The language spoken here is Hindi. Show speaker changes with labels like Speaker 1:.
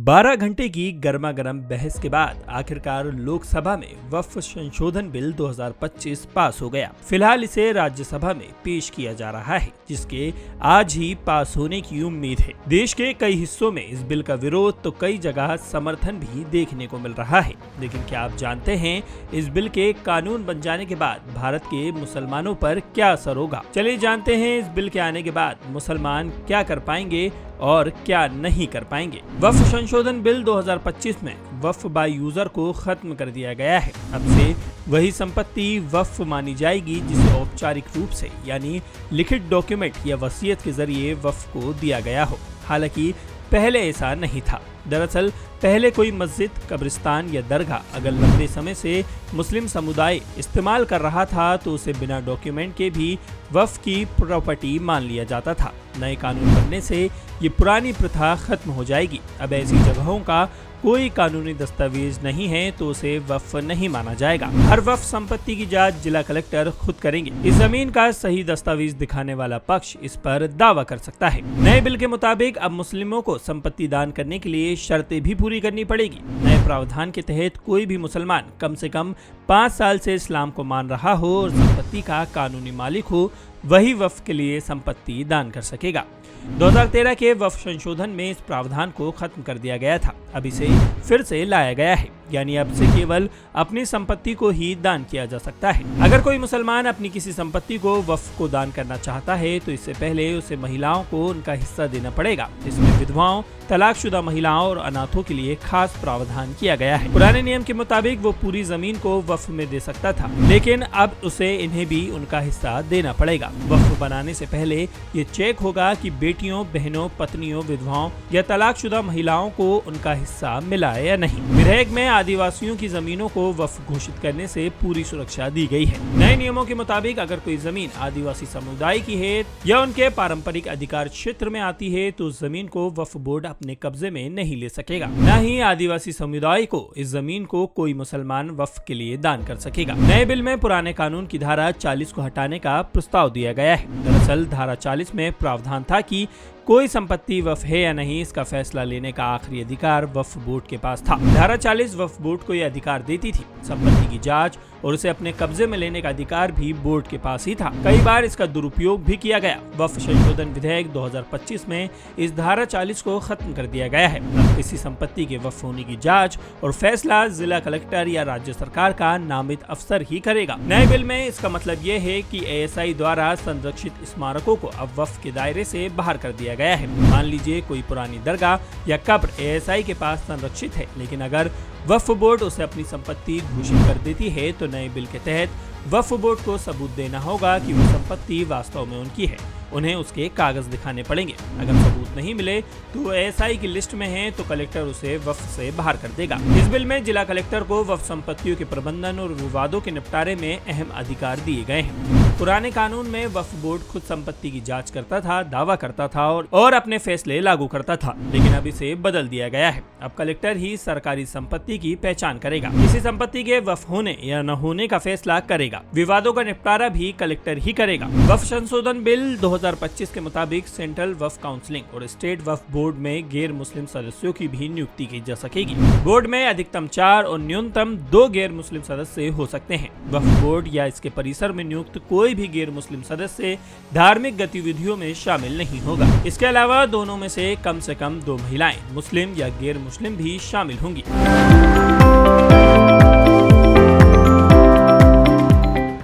Speaker 1: 12 घंटे की गर्मा गर्म बहस के बाद आखिरकार लोकसभा में वक्फ संशोधन बिल 2025 पास हो गया। फिलहाल इसे राज्यसभा में पेश किया जा रहा है, जिसके आज ही पास होने की उम्मीद है। देश के कई हिस्सों में इस बिल का विरोध तो कई जगह समर्थन भी देखने को मिल रहा है। लेकिन क्या आप जानते हैं इस बिल के कानून बन जाने के बाद भारत के मुसलमानों पर क्या असर होगा? चलिए जानते हैं इस बिल के आने के बाद मुसलमान क्या कर पाएंगे और क्या नहीं कर पाएंगे। वक्फ संशोधन बिल 2025 में वक्फ बाय यूजर को खत्म कर दिया गया है। अब से वही संपत्ति वक्फ मानी जाएगी जिसे औपचारिक रूप से यानी लिखित डॉक्यूमेंट या वसीयत के जरिए वक्फ को दिया गया हो। हालांकि पहले ऐसा नहीं था। दरअसल पहले कोई मस्जिद, कब्रिस्तान या दरगाह अगर लंबे समय से मुस्लिम समुदाय इस्तेमाल कर रहा था तो उसे बिना डॉक्यूमेंट के भी वक्फ की प्रॉपर्टी मान लिया जाता था। नए कानून बनने से ये पुरानी प्रथा खत्म हो जाएगी। अब ऐसी जगहों का कोई कानूनी दस्तावेज नहीं है तो उसे वक्फ नहीं माना जाएगा। हर वक्फ संपत्ति की जांच जिला कलेक्टर खुद करेंगे। इस जमीन का सही दस्तावेज दिखाने वाला पक्ष इस पर दावा कर सकता है। नए बिल के मुताबिक अब मुस्लिमों को संपत्ति दान करने के लिए शर्तें भी पूरी करनी पड़ेगी। नए प्रावधान के तहत कोई भी मुसलमान कम से कम 5 साल से इस्लाम को मान रहा हो और संपत्ति का कानूनी मालिक हो, वही वक्फ के लिए संपत्ति दान कर सकेगा। 2013 के वक्फ संशोधन में इस प्रावधान को खत्म कर दिया गया था। अब इसे फिर से लाया गया है, यानी अब से केवल अपनी संपत्ति को ही दान किया जा सकता है। अगर कोई मुसलमान अपनी किसी संपत्ति को वक्फ को दान करना चाहता है तो इससे पहले उसे महिलाओं को उनका हिस्सा देना पड़ेगा। इसमें विधवाओं, तलाकशुदा महिलाओं और अनाथों के लिए खास प्रावधान किया गया है। पुराने नियम के मुताबिक वो पूरी जमीन को वक्फ में दे सकता था, लेकिन अब उसे इन्हें भी उनका हिस्सा देना पड़ेगा। वक्फ बनाने से पहले ये चेक होगा कि बेटियों, बहनों, पत्नियों, विधवाओं या तलाकशुदा महिलाओं को उनका हिस्सा मिला है या नहीं। विधेयक में आदिवासियों की जमीनों को वक्फ घोषित करने से पूरी सुरक्षा दी गई है। नए नियमों के मुताबिक अगर कोई जमीन आदिवासी समुदाय की है या उनके पारंपरिक अधिकार क्षेत्र में आती है तो उस जमीन को वक्फ बोर्ड अपने कब्जे में नहीं ले सकेगा। न ही आदिवासी समुदाय को इस जमीन को कोई मुसलमान वक्फ के लिए दान कर सकेगा। नए बिल में पुराने कानून की धारा 40 को हटाने का प्रस्ताव दिया गया है। दरअसल धारा 40 में प्रावधान था कि कोई संपत्ति वक्फ है या नहीं, इसका फैसला लेने का आखिरी अधिकार वक्फ बोर्ड के पास था। धारा 40 वक्फ बोर्ड को यह अधिकार देती थी। संपत्ति की जांच और उसे अपने कब्जे में लेने का अधिकार भी बोर्ड के पास ही था। कई बार इसका दुरुपयोग भी किया गया। वक्फ संशोधन विधेयक 2025 में इस धारा 40 को खत्म कर दिया गया है। अब किसी संपत्ति के वक्फ होने की जांच और फैसला जिला कलेक्टर या राज्य सरकार का नामित अफसर ही करेगा। नए बिल में इसका मतलब ये है कि ASI द्वारा संरक्षित स्मारकों को अब वक्फ के दायरे से बाहर कर दिया गया है। मान लीजिए कोई पुरानी दरगाह या कब्र ASI के पास संरक्षित है, लेकिन अगर वक्फ बोर्ड उसे अपनी संपत्ति घोषित कर देती है तो नए बिल के तहत वक्फ बोर्ड को सबूत देना होगा कि वो संपत्ति वास्तव में उनकी है। उन्हें उसके कागज दिखाने पड़ेंगे। अगर सबूत नहीं मिले तो ASI की लिस्ट में है तो कलेक्टर उसे वक्फ से बाहर कर देगा। इस बिल में जिला कलेक्टर को वक्फ संपत्तियों के प्रबंधन और विवादों के निपटारे में अहम अधिकार दिए गए हैं। पुराने कानून में वक्फ बोर्ड खुद संपत्ति की जांच करता था, दावा करता था और अपने फैसले लागू करता था, लेकिन अब इसे बदल दिया गया है। अब कलेक्टर ही सरकारी संपत्ति की पहचान करेगा। किसी संपत्ति के वक्फ होने या न होने का फैसला करेगा। विवादों का निपटारा भी कलेक्टर ही करेगा। वक्फ संशोधन बिल 2025 के मुताबिक सेंट्रल वक्फ काउंसिलिंग और स्टेट वक्फ बोर्ड में गैर मुस्लिम सदस्यों की भी नियुक्ति की जा सकेगी। बोर्ड में अधिकतम 4 और न्यूनतम 2 गैर मुस्लिम सदस्य हो सकते हैं। वक्फ बोर्ड या इसके परिसर में नियुक्त कोई भी गैर मुस्लिम सदस्य धार्मिक गतिविधियों में शामिल नहीं होगा। इसके अलावा दोनों में से कम 2 महिलाएं, मुस्लिम या गैर मुस्लिम भी शामिल होंगी।